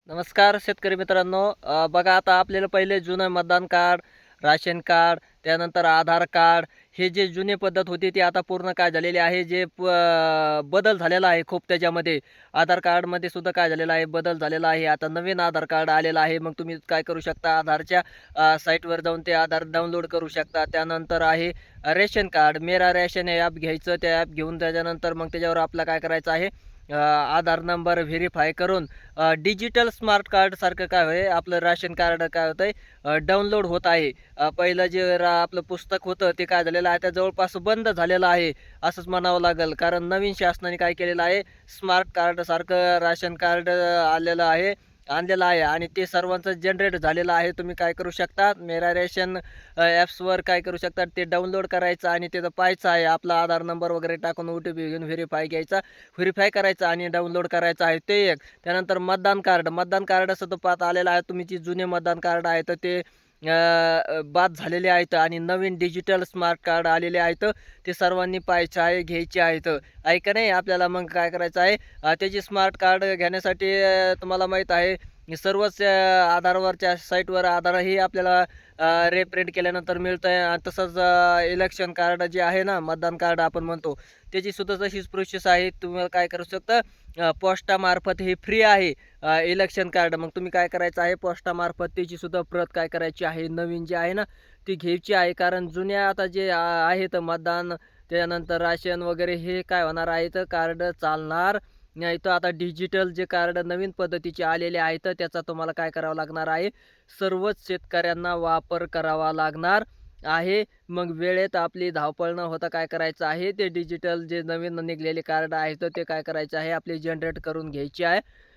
नमस्कार शेतकरी मित्रांनो. बघा, आता आपल्याला पहिले जुनं मतदान कार्ड, राशन कार्ड, त्यानंतर आधार कार्ड, हे जे जुनी पद्धत होती ती आता पूर्ण काय झालेली आहे, बदल झालेला आहे खूप त्याच्यामध्ये. आधार कार्डमध्ये सुद्धा काय झालेलं आहे, बदल झालेला आहे. आता नवीन आधार कार्ड आलेलं आहे. मग तुम्ही काय करू शकता, आधारच्या साईटवर जाऊन ते आधार डाउनलोड करू शकता. त्यानंतर आहे रेशन कार्ड, मेरा रेशन हे ॲप घ्यायचं. ते ॲप घेऊन त्याच्यानंतर मग त्याच्यावर आपलं काय करायचं आहे, आधार नंबर व्हेरिफाय करून डिजिटल स्मार्ट कार्डसारखं काय होय, आपलं राशन कार्ड काय होतंय, डाउनलोड होत आहे. पहिलं जे आपलं पुस्तक होतं ते काय झालेलं आहे, त्या जवळपास बंद झालेलं आहे असंच म्हणावं लागेल. कारण नवीन शासनाने काय केलेलं आहे, स्मार्ट कार्डसारखं राशन कार्ड आलेलं आहे आणलेलं आहे आणि ते सर्वांचं जनरेट झालेलं आहे. तुम्ही काय करू शकता, मेरा रेशन ॲप्सवर काय करू शकता, ते डाउनलोड करायचं आणि तिथं पाहायचं आहे. आपला आधार नंबर वगैरे टाकून OTP घेऊन व्हेरिफाय करायचं आणि डाउनलोड करायचं आहे ते एक. त्यानंतर मतदान कार्ड सुद्धा पाहता आलेलं आहे. तुम्ही जी जुने मतदान कार्ड आहे तर ते बाद झालेले आहेत आणि नवीन डिजिटल स्मार्ट कार्ड आलेले आहेत. ते सर्वांनी पाहायचं आहे, घ्यायचे आहेत. आहे का नाही? आपल्याला मग काय करायचं आहे, त्याची स्मार्ट कार्ड घेण्यासाठी तुम्हाला माहीत आहे सर्वच आधारवरच्या साईटवर आधारही आपल्याला रिप्रिंट केल्यानंतर मिळतं आहे. तसंच इलेक्शन कार्ड जे आहे ना, मतदान कार्ड आपण म्हणतो, त्याची सुद्धा तशीच प्रोसेस आहे. तुम्हाला काय करू शकता, पोस्टामार्फत हे फ्री आहे इलेक्शन कार्ड. मग तुम्ही काय करायचं आहे, पोस्टामार्फत त्याची सुद्धा प्रत काय करायची आहे, नवीन जी आहे ना ती घ्यायची आहे. कारण जुन्या आता जे आहेत मतदान, त्यानंतर राशन वगैरे हे काय होणार आहे, तर कार्ड चालणार नाही. तर आता डिजिटल जे कार्ड नवीन पद्धतीचे आलेले आहेत त्याचा तुम्हाला काय करावं लागणार आहे, सर्वच शेतकऱ्यांना वापर करावा लागणार आहे. मग वेळेत आपली धावपळ न होता काय करायचं आहे, ते डिजिटल जे नवीन निघलेले कार्ड आहेत ते काय करायचं आहे, आपले जनरेट करून घ्यायचे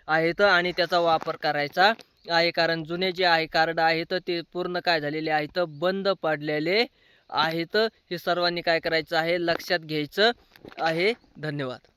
आहेत आणि त्याचा वापर करायचा आहे. कारण जुने जे आहे कार्ड आहेत ते पूर्ण काय झालेले आहेत, बंद पडलेले आहेत. हे सर्वांनी काय करायचं आहे, लक्षात घ्यायचं आहे. धन्यवाद.